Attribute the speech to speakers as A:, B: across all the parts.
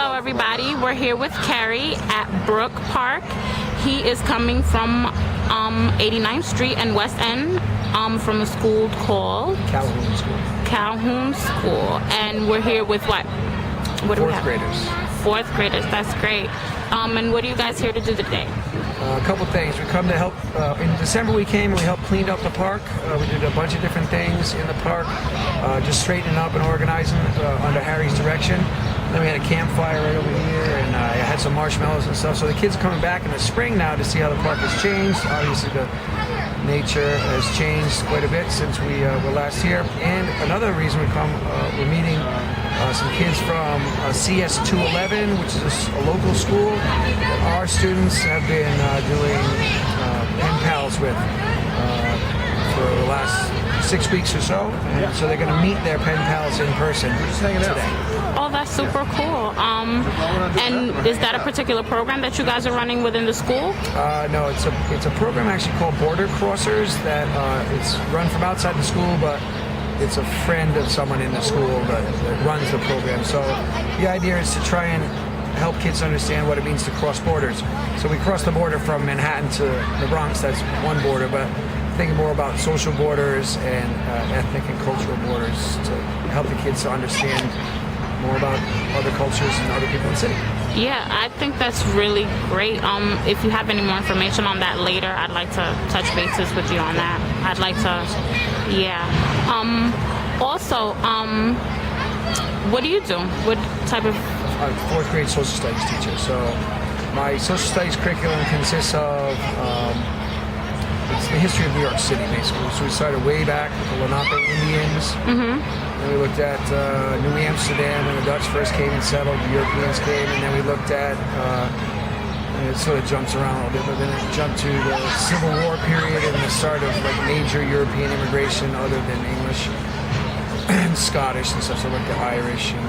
A: Hello, everybody. We're here with Kerry at Brook Park. He is coming from 89th Street and West End from a school called
B: Calhoun School.
A: Calhoun School. And we're here with what? What do we have?
B: Fourth graders.
A: Fourth graders. That's great. And what are you guys here to do today?
B: A couple things. We come to help. In December we came and we helped clean up the park. We did a bunch of different things in the park, just straightening up and organizing under Harry's direction. Then we had a campfire right over here, and I had some marshmallows and stuff. So the kids are coming back in the spring now to see how the park has changed. Obviously, the nature has changed quite a bit since we were last here. And another reason we come, we're meeting some kids from CS 211, which is a local school that our students have been doing pen pals with for the last 6 weeks or so. And so they're going to meet their pen pals in person today.
A: Oh, that's super cool. And is that a particular program that you guys are running within the school?
B: No, it's a program actually called Border Crossers that it's run from outside the school, but it's a friend of someone in the school that runs the program. So the idea is to try and help kids understand what it means to cross borders. So we cross the border from Manhattan to the Bronx. That's one border, but thinking more about social borders and ethnic and cultural borders to help the kids to understand more about other cultures and other people in the city.
A: Yeah, I think that's really great. If you have any more information on that later, I'd like to touch bases with you on that. I'd like to, yeah. Also, what do you do? What type of?
B: I'm a fourth grade social studies teacher. So my social studies curriculum consists of it's the history of New York City, basically. So we started way back with the Lenape Indians.
A: Mm-hmm.
B: Then we looked at New Amsterdam when the Dutch first came and settled, the Europeans came, and then we looked at, and it sort of jumps around a little bit, but then it jumped to the Civil War period and the start of like major European immigration other than English and Scottish and stuff. So we looked at Irish and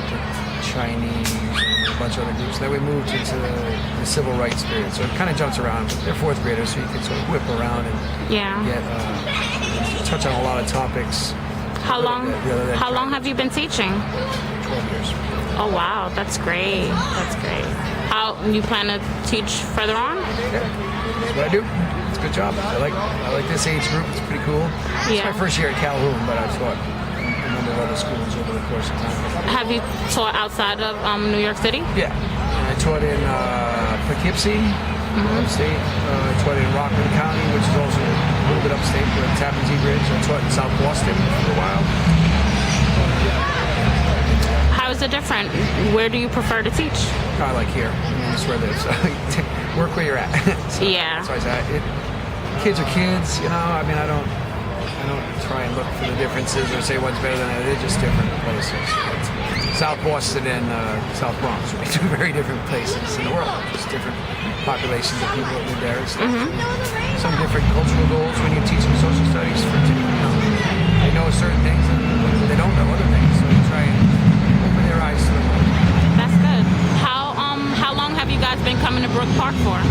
B: the Chinese and a bunch of other groups. Then we moved into the civil rights period. So it kind of jumps around. They're fourth graders, so you can sort of whip around and get touch on a lot of topics.
A: How long have you been teaching?
B: 12 years.
A: Oh wow, that's great. That's great. How you plan to teach further on?
B: Yeah, that's what I do. It's a good job. I like this age group. It's pretty cool. It's my first year at Calhoun, but I've taught a number of other schools over the course of time.
A: Have you taught outside of New York City?
B: Yeah, I taught in Poughkeepsie, upstate. I taught in Rockland County, which is also a little bit upstate, the Tappan Zee Bridge. I taught in South Boston for a while.
A: How is it different? Where do you prefer to teach?
B: I like here. That's where it is. Work where you're at. So
A: yeah.
B: That's why I say kids are kids, you know. I mean, I don't try and look for the differences or say one's better than the other. They're just different places. South Boston and South Bronx would be two very different places in the world. Just different populations of people that live there and stuff. Some different cultural goals when you're teaching social studies. They know certain things and they don't know other things. So you try and open their eyes to the world.
A: That's good. How long have you guys been coming to Brook Park for?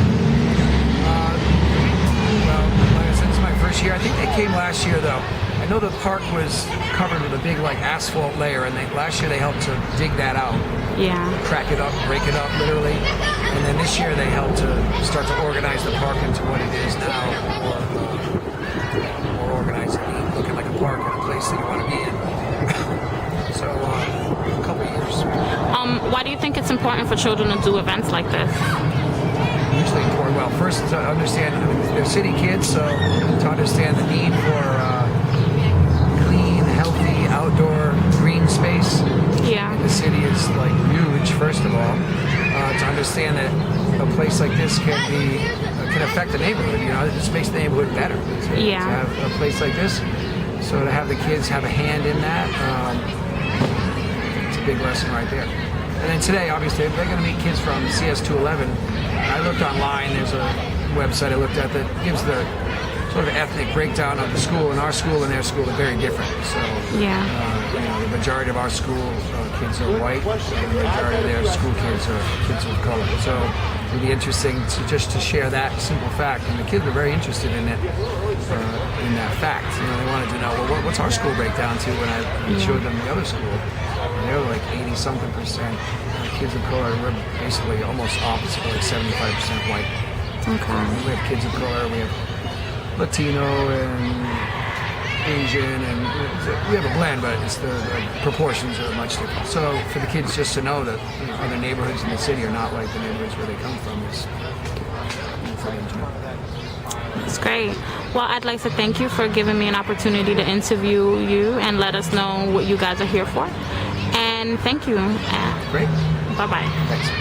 B: Well, like I said, it's my first year. I think they came last year though. I know the park was covered with a big asphalt layer, and last year they helped to dig that out.
A: Yeah.
B: Crack it up, break it up, literally. And then this year they helped to start to organize the park into what it is now, more organized, looking like a park and a place that you want to be in. So, a couple of years.
A: Why do you think it's important for children to do events like this?
B: Usually important. Well, first to understand, they're city kids, so to understand the need for clean, healthy, outdoor, green space.
A: Yeah.
B: The city is huge, first of all. To understand that a place like this can affect the neighborhood. You know, it just makes the neighborhood better. To have a place like this, so to have the kids have a hand in that, it's a big lesson right there. And then today, obviously, they're going to meet kids from CS 211. I looked online. There's a website I looked at that gives the sort of ethnic breakdown of the school, and our school and their school are very different. So, the majority of our school kids are white, and the majority of their school kids are kids of color. So really interesting to share that simple fact. And the kids were very interested in it, in that fact. You know, they wanted to know, well, what's our school breakdown to when I showed them the other school. And they were like 80-something% kids of color. We're basically almost opposite, like 75% white.
A: Okay.
B: We have kids of color, we have Latino and Asian, and we have a blend, but it's the proportions are much different. So for the kids just to know that other neighborhoods in the city are not like the neighborhoods where they come from is for them to know.
A: That's great. Well, I'd like to thank you for giving me an opportunity to interview you and let us know what you guys are here for. And thank you.
B: Great.
A: Bye-bye.
B: Thanks.